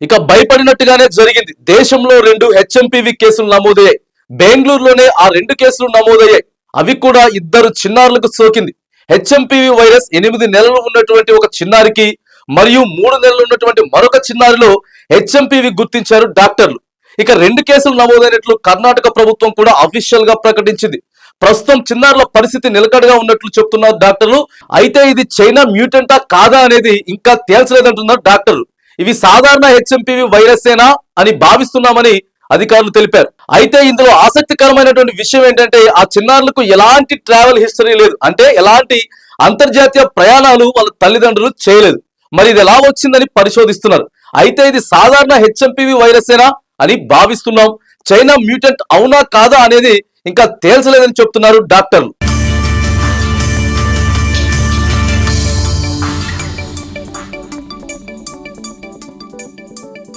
ఇక భయపడినట్టుగానే జరిగింది. దేశంలో 2 హెచ్ఎంపీవీ కేసులు నమోదయ్యాయి. బెంగళూరులోనే ఆ 2 కేసులు నమోదయ్యాయి. అవి కూడా 2 చిన్నారులకు సోకింది. హెచ్ఎంపీవీ వైరస్ 8 నెలలు ఉన్నటువంటి ఒక చిన్నారికి మరియు 3 నెలలు ఉన్నటువంటి మరొక చిన్నారిలో హెచ్ఎంపీవీ గుర్తించారు డాక్టర్లు. ఇక 2 కేసులు నమోదైనట్లు కర్ణాటక ప్రభుత్వం కూడా అఫీషియల్ గా ప్రకటించింది. ప్రస్తుతం చిన్నారుల పరిస్థితి నిలకడగా ఉన్నట్లు చెప్తున్నారు డాక్టర్లు. అయితే ఇది చైనా మ్యూటెంటా కాదా అనేది ఇంకా తేల్చలేదంటున్నారు డాక్టర్లు. ఇవి సాధారణ హెచ్ఎంపీవీ వైరసేనా అని భావిస్తున్నామని అధికారులు తెలిపారు. అయితే ఇందులో ఆసక్తికరమైనటువంటి విషయం ఏంటంటే ఆ చిన్నారులకు ఎలాంటి ట్రావెల్ హిస్టరీ లేదు. అంటే ఎలాంటి అంతర్జాతీయ ప్రయాణాలు వాళ్ళ తల్లిదండ్రులు చేయలేదు. మరి ఇది ఎలా వచ్చిందని పరిశోధిస్తున్నారు. అయితే ఇది సాధారణ హెచ్ఎంపీవీ వైరసేనా అని భావిస్తున్నాం. చైనా మ్యూటెంట్ అవునా కాదా అనేది ఇంకా తేల్చలేదని చెప్తున్నారు డాక్టర్లు.